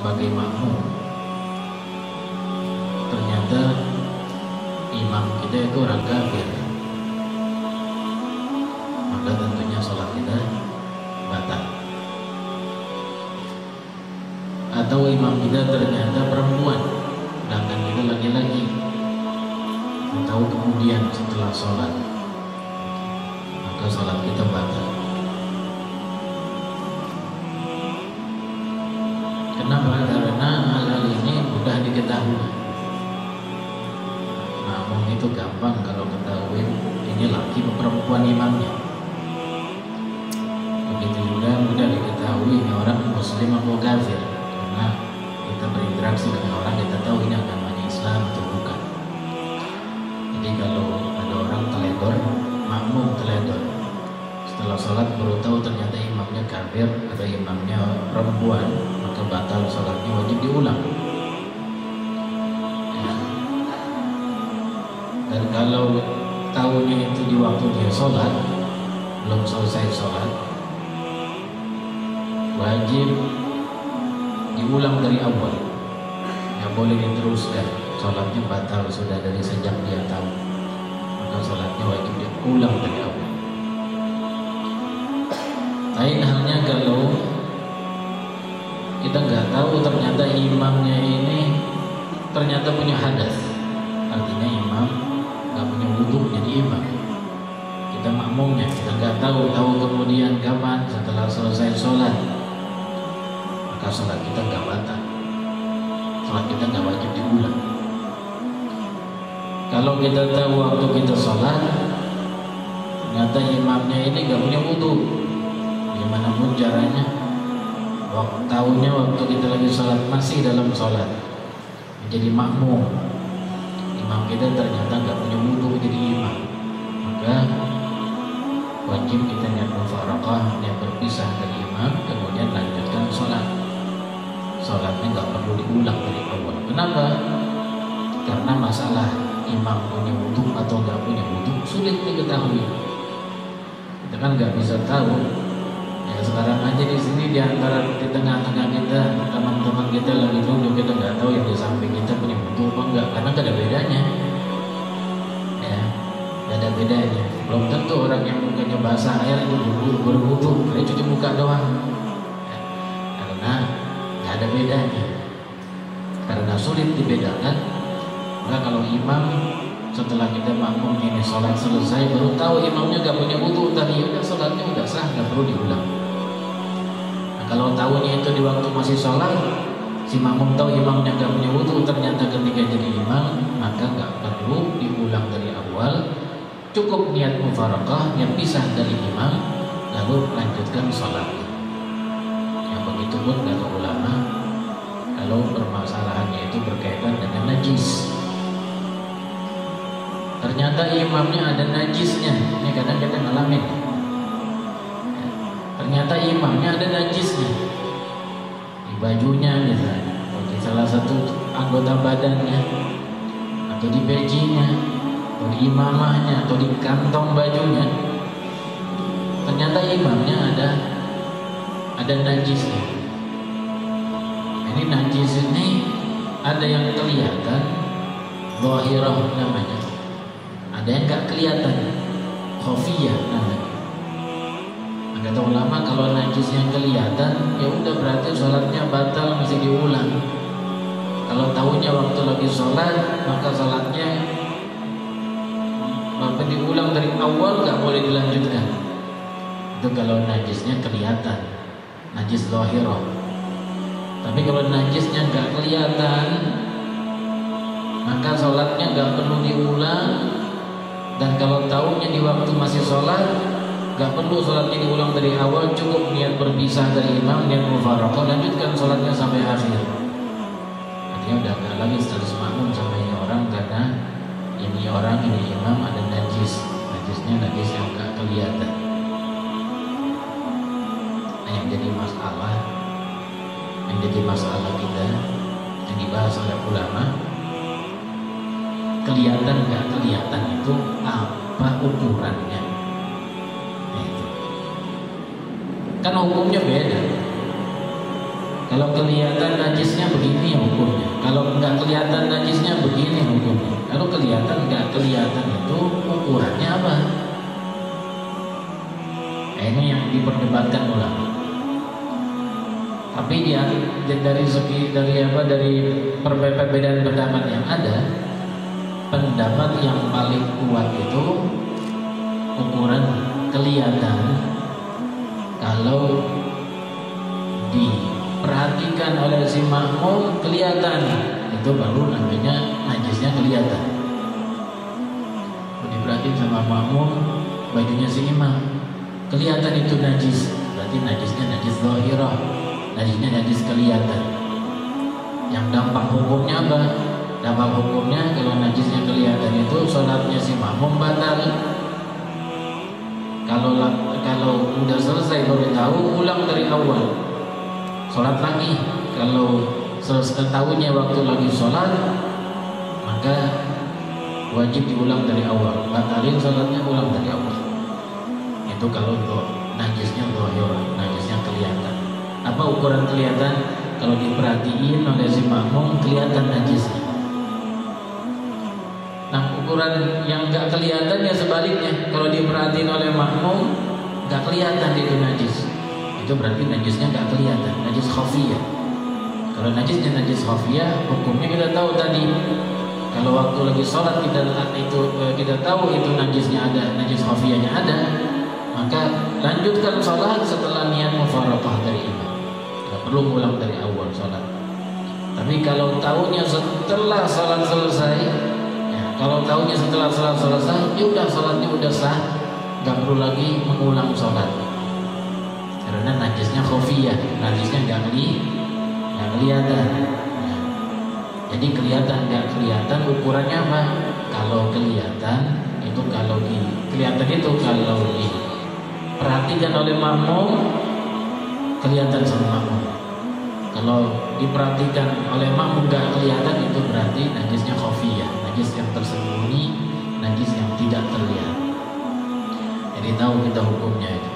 sebagai makmum ternyata imam kita itu orang kafir, maka tentunya sholat kita batal. Atau imam kita ternyata perempuan, sedangkan kita laki-laki, tahu kemudian setelah sholat, maka sholat kita batal. Kenapa? Karena hal-hal ini mudah diketahui. Makmum itu gampang kalau ketahui ini laki atau perempuan imamnya. Begitu juga mudah diketahui ini orang muslim atau kafir, karena kita berinteraksi dengan orang, kita tahu ini agamanya Islam atau bukan. Jadi kalau ada orang teledor, makmum teledor, setelah sholat baru tahu ternyata imamnya kafir atau imamnya perempuan, maka batal sholatnya, wajib diulang. Dan kalau tahunya itu di waktu dia sholat, belum selesai sholat, wajib diulang dari awal, nggak boleh diteruskan. Sholatnya batal sudah dari sejak dia tahu, maka sholatnya wajib diulang dari awal. Lain halnya kalau kita nggak tahu ternyata imamnya ini ternyata punya hadas, artinya imam nggak punya wudhu jadi imam, kita makmumnya kita nggak tahu kemudian kapan setelah selesai sholat, maka sholat kita nggak batal, sholat kita nggak wajib diulang. Kalau kita tahu waktu kita sholat ternyata imamnya ini nggak punya wudhu, gimana pun caranya, tahunya waktu kita lagi sholat, masih dalam sholat, menjadi makmum, imam kita ternyata nggak punya wudhu jadi imam, maka wajib kita niat mufaraqah, niat berpisah dari imam, kemudian lanjutkan sholat. Sholatnya nggak perlu diulang dari awal. Kenapa? Karena masalah imam punya wudhu atau nggak punya wudhu sulit diketahui. Kita kan nggak bisa tahu. Ya sekarang aja di sini di tengah-tengah kita, teman-teman kita lagi duduk, kita nggak tahu yang di samping kita punya wudhu apa enggak, karena nggak ada bedanya. Ya, nggak ada bedanya. Belum tentu orang yang mukanya basah air itu berwudhu, dia cuci muka doang. Ya, karena nggak ada bedanya. Karena sulit dibedakan. Maka kalau imam setelah kita makmum ini sholat selesai baru tahu imamnya gak punya wudhu tadi, udah sholatnya udah sah, gak perlu diulang. Nah, kalau tahunya itu di waktu masih sholat, si makmum tahu imamnya gak punya wudhu, ternyata ketika jadi imam, maka gak perlu diulang dari awal, cukup niat mufaraqah, niat pisah dari imam, lalu lanjutkan sholat. Yang begitu pun kata ulama, kalau permasalahannya itu berkaitan dengan najis, ternyata imamnya ada najisnya, ini kadang kita ngalamin. Ternyata imamnya ada najisnya di bajunya misalnya, atau di salah satu anggota badannya, atau di pejinya, atau di imamahnya, atau di kantong bajunya. Ternyata imamnya ada najisnya. Ini najis ini ada yang kelihatan, zahirah namanya. Ada yang nggak kelihatan, khafiyah namanya. Kata ulama kalau najis yang kelihatan, ya udah berarti sholatnya batal, mesti diulang. Kalau tahunya waktu lagi sholat, maka sholatnya diulang dari awal, nggak boleh dilanjutkan. Itu kalau najisnya kelihatan, najis zahirah. Tapi kalau najisnya nggak kelihatan, maka sholatnya nggak perlu diulang. Dan kalau tahunya di waktu masih sholat, gak perlu sholatnya diulang dari awal, cukup niat berpisah dari imam, niat mufaraqah, lanjutkan sholatnya sampai akhir. Artinya udah gak lagi status makmum sama ini orang, karena ini orang, ini imam ada najis, najisnya najis yang gak kelihatan. Nah yang jadi masalah kita yang dibahas oleh ulama, kelihatan gak kelihatan itu apa ukurannya? Nah, itu kan hukumnya beda. Kalau kelihatan najisnya begini hukumnya. Kalau nggak kelihatan najisnya begini hukumnya. Kalau kelihatan nggak kelihatan itu ukurannya apa? Ini yang diperdebatkan ulama. Tapi dia dari perbedaan pendapat yang ada, pendapat yang paling kuat itu ukuran kelihatan. Kalau diperhatikan oleh si makmum kelihatan, itu baru namanya najisnya kelihatan. Kalau diperhatiin sama makmum, bajunya si imam kelihatan itu najis, berarti najisnya najis zahirah, najisnya najis kelihatan. Yang dampak hukumnya apa? Dampak hukumnya kalau najisnya kelihatan itu sholatnya si makmum batal. Kalau udah selesai baru tahu, ulang dari awal, sholat lagi. Kalau tahunya waktu lagi sholat, maka wajib diulang dari awal, batalin sholatnya, ulang dari awal. Itu kalau untuk najisnya zahir, najisnya kelihatan. Apa ukuran kelihatan? Kalau diperhatiin oleh si makmum kelihatan najisnya. Nah, ukuran yang nggak kelihatan ya sebaliknya. Kalau diperhatiin oleh makmum nggak kelihatan itu najis, itu berarti najisnya nggak kelihatan, najis khafiyah. Kalau najisnya najis khafiyah, hukumnya kita tahu tadi. Kalau waktu lagi sholat kita tahu itu najisnya ada, najis khafiyahnya ada, maka lanjutkan sholat setelah niat mufaraqah dari imam. Nggak perlu ngulang dari awal sholat. Tapi kalau tahunya setelah sholat selesai, kalau tahunya setelah sholat selesai, ya udah sholatnya udah sah, nggak perlu lagi mengulang sholat. Karena najisnya khafiyah, najisnya nggak kelihatan. Jadi kelihatan nggak kelihatan ukurannya apa? Kalau kelihatan itu kalau diperhatikan oleh makmum kelihatan sama makmum. Kalau diperhatikan oleh makmum nggak kelihatan, itu berarti najisnya khafiyah, najis yang tersembunyi, najis yang tidak terlihat. Jadi tahu kita hukumnya itu.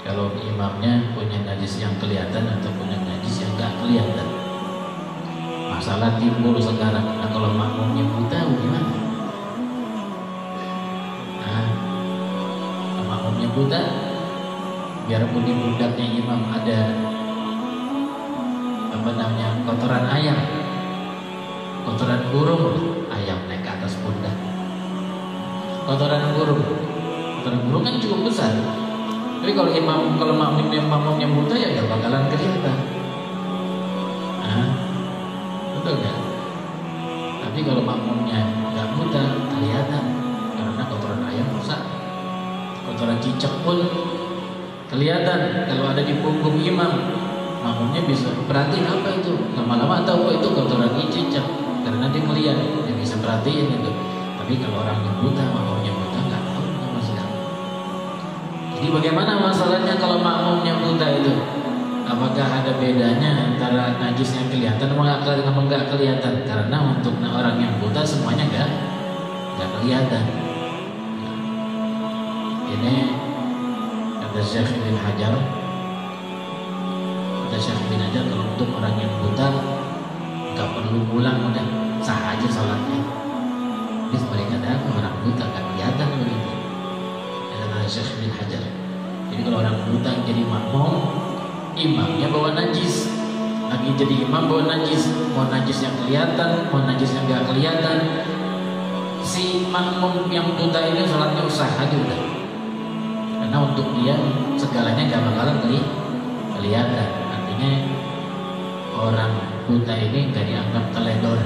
Kalau imamnya punya najis yang kelihatan atau punya najis yang nggak kelihatan. Masalah timbul sekarang. Nah, kalau makmumnya buta gimana? Nah, kalau makmumnya buta, biarpun di pundaknya imam ada kotoran ayam, kotoran burung, ayam naik ke atas pundak. Kotoran burung kan cukup besar. Tapi kalau makmumnya buta ya nggak bakalan kelihatan. Betul kan? Tapi kalau makmumnya nggak buta kelihatan, karena kotoran ayam rusak, kotoran cicak pun kelihatan. Kalau ada di punggung imam, makmumnya bisa perhatiin apa itu, lama-lama tahu itu kotoran cicak, karena dia ngeliat, dia bisa perhatiin itu. Tapi kalau orang yang buta, makmumnya buta nggak tahu sama sekali. Jadi bagaimana masalahnya kalau makmumnya buta itu? Apakah ada bedanya antara najisnya kelihatan sama nggak kelihatan? Karena untuk orang yang buta semuanya nggak kelihatan. Ini kata Syekh bin Hajar. Kata Syekh bin Hajar, kalau untuk orang yang buta nggak perlu pulang, udah sah aja sholatnya. Jadi mereka ada orang buta nggak kelihatan begitu. Kata Syekh bin Hajar. Jadi kalau orang buta jadi makmum, imamnya bawa najis, lagi jadi imam bawa najis, mau najis yang kelihatan, mau najis yang nggak kelihatan, si makmum yang buta ini sholatnya usah aja udah, karena untuk dia segalanya nggak bakalan kelihatan. Artinya orang buta ini nggak dianggap teledor,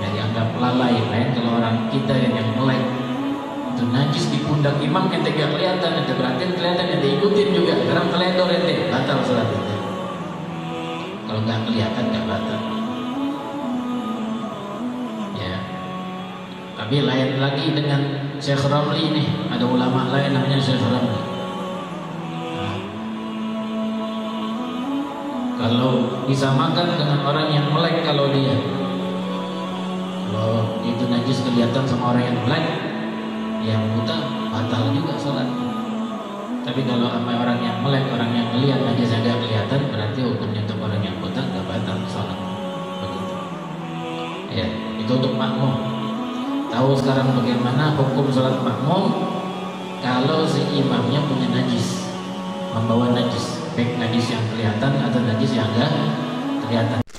nggak dianggap lalai. Lain kalau orang kita yang melek, itu najis di pundak imam ente gak kelihatan, ente perhatiin kelihatan, ente ikutin juga, sekarang teledor ente, batal sholat ente. Kalau nggak kelihatan nggak batal. Ya. Tapi lain lagi dengan Syekh Ramli ini, ada ulama lain namanya Syekh Ramli. Nah, kalau disamakan dengan orang yang melek, kalau itu najis kelihatan sama orang yang melek, yang buta batal juga sholat. Tapi kalau sama orang yang melek, orang yang melihat najis yang nggak kelihatan, berarti hukumnya untuk orang yang buta nggak batal sholat. Begitu. Ya, itu untuk makmum. Tahu sekarang bagaimana hukum sholat makmum kalau si imamnya punya najis, membawa najis, baik najis yang kelihatan atau najis yang enggak kelihatan.